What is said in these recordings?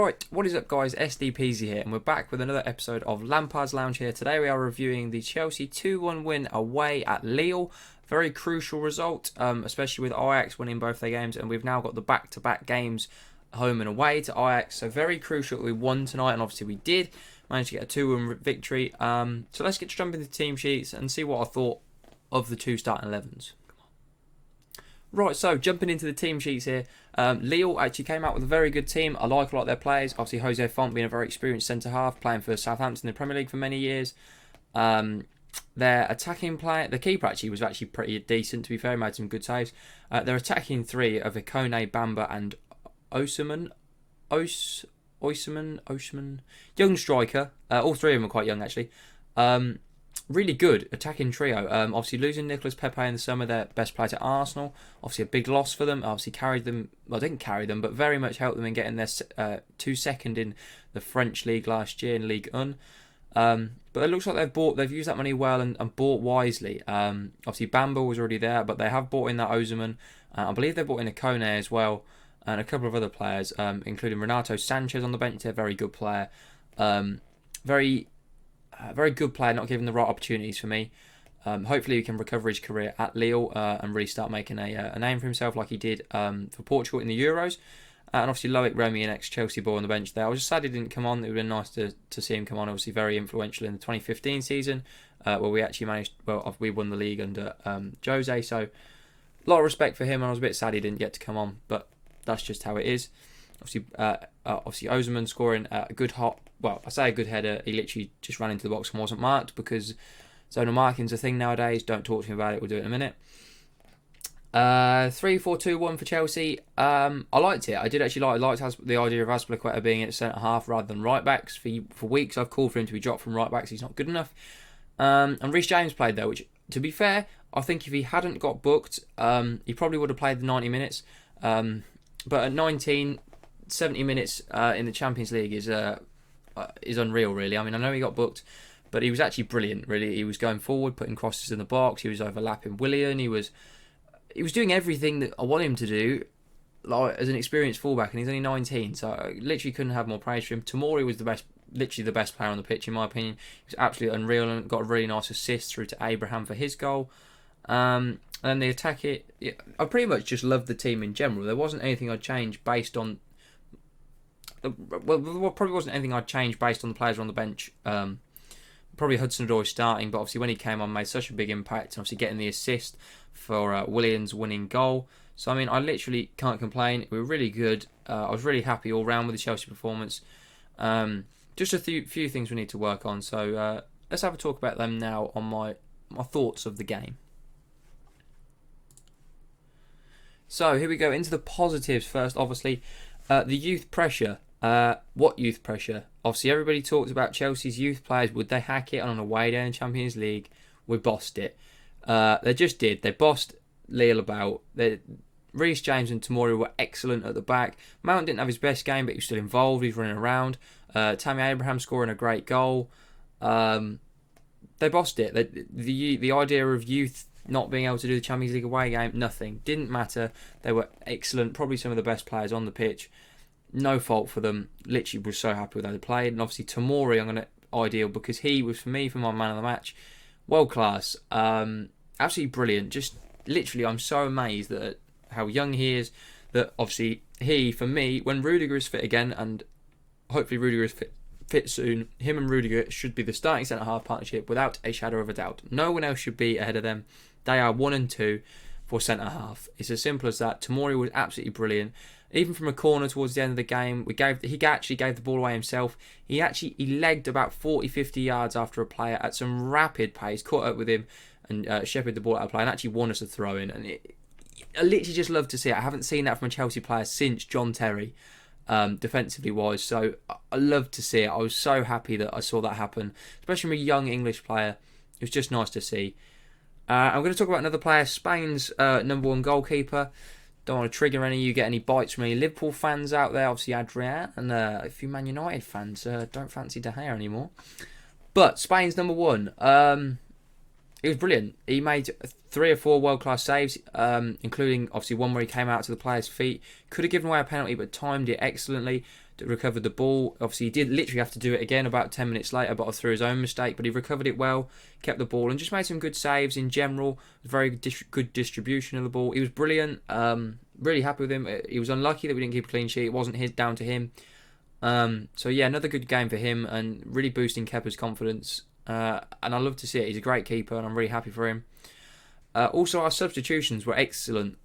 Right, what is up guys, SDPeasy here, and we're back with another episode of Lampard's Lounge here. Today we are reviewing the Chelsea 2-1 win away at Lille. Very crucial result, especially with Ajax winning both their games, and we've now got the back-to-back games home and away to Ajax, so very crucial that we won tonight, and obviously we did manage to get a 2-1 victory. So let's get to jump into the team sheets and see what I thought of the two starting 11s. Right, so jumping into the team sheets here, Lille actually came out with a very good team. I like a lot of their players. Obviously, Jose Font being a very experienced centre-half, playing for Southampton in the Premier League for many years. Their attacking player, the keeper actually was pretty decent, to be fair. He made some good saves. Their attacking three of Ikone, Bamba and Osimhen. Osimhen, young striker. All three of them are quite young, actually. Really good attacking trio. Obviously losing Nicolas Pepe in the summer, their best player to Arsenal. Obviously a big loss for them. Obviously carried them, well, didn't carry them, but very much helped them in getting their 2nd in the French league last year in Ligue 1. But it looks like they've used that money well and bought wisely. Obviously Bamba was already there, but they have bought in that Osimhen. I believe they bought in Ikone as well, and a couple of other players, including Renato Sanchez on the bench. They're a very good player. Very good player, not given the right opportunities for me. Hopefully he can recover his career at Lille and really start making a name for himself like he did for Portugal in the Euros. And obviously Loic Remy, an ex-Chelsea boy on the bench there. I was just sad he didn't come on. It would have been nice to see him come on. Obviously very influential in the 2015 season where we actually we won the league under Jose. So a lot of respect for him, and I was a bit sad he didn't get to come on, but that's just how it is. Obviously Osimhen scoring a good I say a good header. He literally just ran into the box and wasn't marked, because zonal marking's a thing nowadays. Don't talk to me about it. We'll do it in a minute. 3-4-2-1 for Chelsea. I liked it. I did actually like the idea of Azpilicueta being at centre half rather than right backs. For weeks I've called for him to be dropped from right backs. He's not good enough. And Reece James played there, which, to be fair, I think if he hadn't got booked, he probably would have played the 90 minutes. But at 70 minutes in the Champions League is unreal, really. I mean, I know he got booked, but he was actually brilliant, really. He was going forward, putting crosses in the box. He was overlapping Willian. He was doing everything that I want him to do, like as an experienced fullback, and he's only 19, so I literally couldn't have more praise for him. Tomori was literally the best player on the pitch, in my opinion. He was absolutely unreal and got a really nice assist through to Abraham for his goal. And then the attack, I pretty much just loved the team in general. There wasn't anything I'd change based on. Well, probably wasn't anything I'd change based on the players on the bench. Probably Hudson-Odoi starting, but obviously when he came on, made such a big impact, and obviously getting the assist for Willian's winning goal. So I mean, I literally can't complain. We were really good. I was really happy all round with the Chelsea performance. Just a few things we need to work on. So let's have a talk about them now on my thoughts of the game. So here we go into the positives first. Obviously, the youth pressure. What youth pressure? Obviously, everybody talks about Chelsea's youth players. Would they hack it on an away day in Champions League? We bossed it. They just did. They bossed Lille about. Reece James and Tomori were excellent at the back. Mount didn't have his best game, but he was still involved. He was running around. Tammy Abraham scoring a great goal. They bossed it. The idea of youth not being able to do the Champions League away game, nothing. Didn't matter. They were excellent. Probably some of the best players on the pitch. No fault for them. Literally was so happy with how they played. And obviously Tomori, I'm going to ideal, because he was, for me, for my man of the match, world class. Absolutely brilliant. Just literally, I'm so amazed at how young he is. That obviously he, for me, when Rudiger is fit again, and hopefully Rudiger is fit soon, him and Rudiger should be the starting centre-half partnership without a shadow of a doubt. No one else should be ahead of them. They are 1 and 2 for centre-half. It's as simple as that. Tomori was absolutely brilliant. Even from a corner towards the end of the game, he actually gave the ball away himself. He legged about 40-50 yards after a player at some rapid pace, caught up with him and shepherded the ball out of play and actually won us a throw-in. And I literally just love to see it. I haven't seen that from a Chelsea player since John Terry, defensively wise. So I love to see it. I was so happy that I saw that happen, especially from a young English player. It was just nice to see. I'm going to talk about another player, Spain's number 1 goalkeeper. Don't want to trigger any of you, get any bites from any Liverpool fans out there. Obviously, Adrian, and a few Man United fans don't fancy De Gea anymore. But Spain's number 1. It was brilliant. He made 3 or 4 world-class saves, including obviously one where he came out to the player's feet. Could have given away a penalty, but timed it excellently. Recovered the ball. Obviously, he did literally have to do it again about 10 minutes later, but through his own mistake. But he recovered it well, kept the ball, and just made some good saves in general. Very good distribution of the ball. He was brilliant. Really happy with him. He was unlucky that we didn't keep a clean sheet. It wasn't down to him. So yeah, another good game for him, and really boosting Kepa's confidence. And I love to see it. He's a great keeper, and I'm really happy for him. Also, our substitutions were excellent.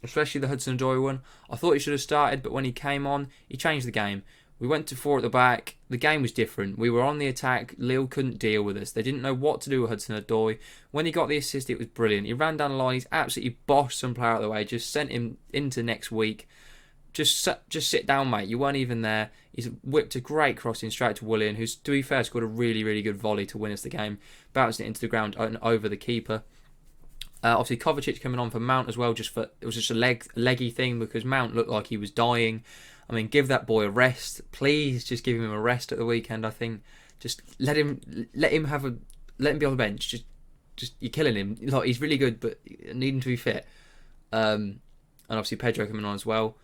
Especially the Hudson-Odoi one. I thought he should have started, but when he came on, he changed the game. We went to 4 at the back. The game was different. We were on the attack. Lille couldn't deal with us. They didn't know what to do with Hudson-Odoi. When he got the assist, it was brilliant. He ran down the line. He's absolutely bossed some player out of the way. Just sent him into next week. Just sit down, mate. You weren't even there. He's whipped a great crossing straight to Willian, who's, to be fair, scored a really, really good volley to win us the game. Bounced it into the ground and over the keeper. Obviously, Kovacic coming on for Mount as well. It was just a leggy thing because Mount looked like he was dying. I mean, give that boy a rest, please. Just give him a rest at the weekend. I think just let him be on the bench. Just you're killing him. Like, he's really good, but needing to be fit. And obviously Pedro coming on as well.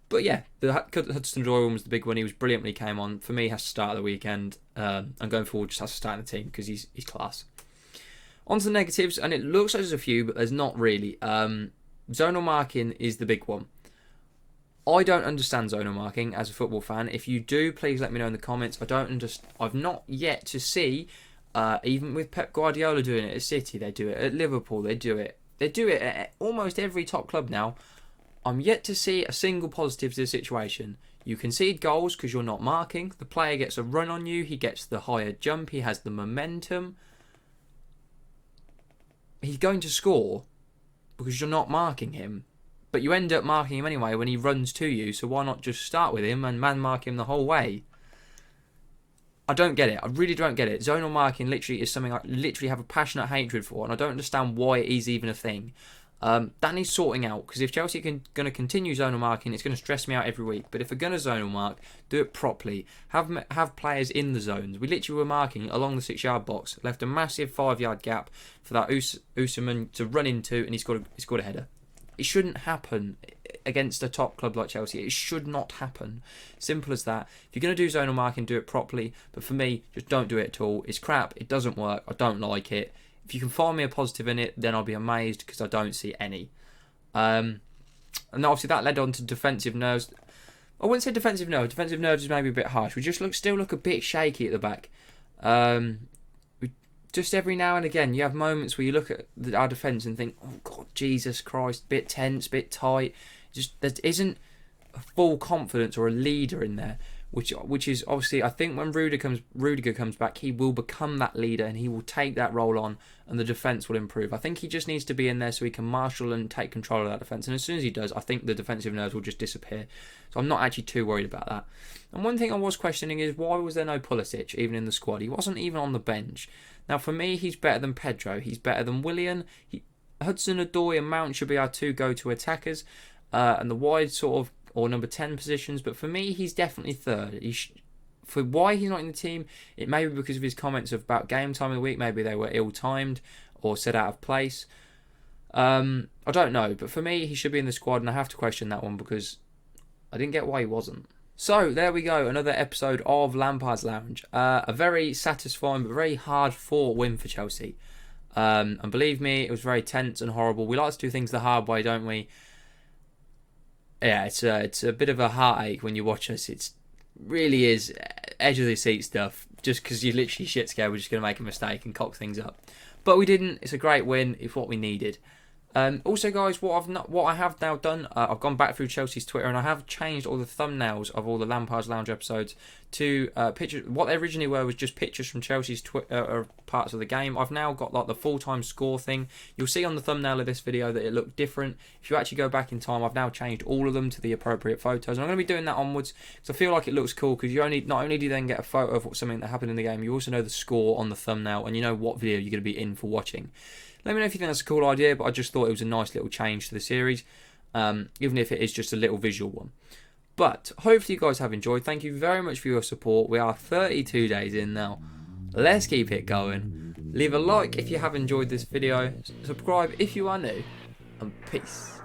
But yeah, the Hudson-Odoi one was the big one. He was brilliant when he came on. For me, he has to start at the weekend. And going forward, just has to start in the team because he's class. On to the negatives, and it looks like there's a few, but there's not really. Zonal marking is the big one. I don't understand zonal marking as a football fan. If you do, please let me know in the comments. I've not yet to see, even with Pep Guardiola doing it at City, they do it at Liverpool, they do it at almost every top club now. I'm yet to see a single positive to the situation. You concede goals because you're not marking. The player gets a run on you. He gets the higher jump. He has the momentum. He's going to score because you're not marking him. But you end up marking him anyway when he runs to you. So why not just start with him and man mark him the whole way? I don't get it. I really don't get it. Zonal marking literally is something I literally have a passionate hatred for. And I don't understand why it is even a thing. That needs sorting out, because if Chelsea are going to continue zonal marking, it's going to stress me out every week. But if we're going to zonal mark, do it properly. Have players in the zones. We literally were marking along the 6-yard box, left a massive 5-yard gap for that Usman to run into, and he scored a header. It shouldn't happen against a top club like Chelsea. It should not happen. Simple as that. If you're going to do zonal marking, do it properly. But for me, just don't do it at all. It's crap. It doesn't work. I don't like it. If you can find me a positive in it, then I'll be amazed, because I don't see any. And obviously that led on to defensive nerves. I wouldn't say defensive nerves. Defensive nerves is maybe a bit harsh. We just still look a bit shaky at the back. Just every now and again, you have moments where you look at our defence and think, oh God, Jesus Christ, bit tense, bit tight. Just there isn't a full confidence or a leader in there. Which is obviously, I think when Rudiger comes back, he will become that leader and he will take that role on, and the defence will improve. I think he just needs to be in there so he can marshal and take control of that defence. And as soon as he does, I think the defensive nerves will just disappear. So I'm not actually too worried about that. And one thing I was questioning is, why was there no Pulisic even in the squad? He wasn't even on the bench. Now for me, he's better than Pedro. He's better than Willian. Hudson-Odoi and Mount should be our 2 go-to attackers, and the wide sort of or number 10 positions, but for me, he's definitely third. For why he's not in the team, it may be because of his comments about game time of the week. Maybe they were ill-timed or said out of place. I don't know, but for me, he should be in the squad, and I have to question that one because I didn't get why he wasn't. So, there we go, another episode of Lampard's Lounge. A very satisfying but very hard-fought win for Chelsea. And believe me, it was very tense and horrible. We like to do things the hard way, don't we? Yeah, it's a bit of a heartache when you watch us. It really is edge of the seat stuff. Just because you're literally shit scared, we're just going to make a mistake and cock things up. But we didn't. It's a great win. It's what we needed. Also, guys, what I have now done, I've gone back through Chelsea's Twitter and I have changed all the thumbnails of all the Lampard's Lounge episodes to pictures. What they originally were was just pictures from Chelsea's parts of the game. I've now got like the full-time score thing. You'll see on the thumbnail of this video that it looked different. If you actually go back in time, I've now changed all of them to the appropriate photos. And I'm going to be doing that onwards because I feel like it looks cool, because not only do you then get a photo of something that happened in the game, you also know the score on the thumbnail and you know what video you're going to be in for watching. Let me know if you think that's a cool idea, but I just thought it was a nice little change to the series, even if it is just a little visual one. But hopefully you guys have enjoyed. Thank you very much for your support. We are 32 days in now. Let's keep it going. Leave a like if you have enjoyed this video, subscribe if you are new, and peace.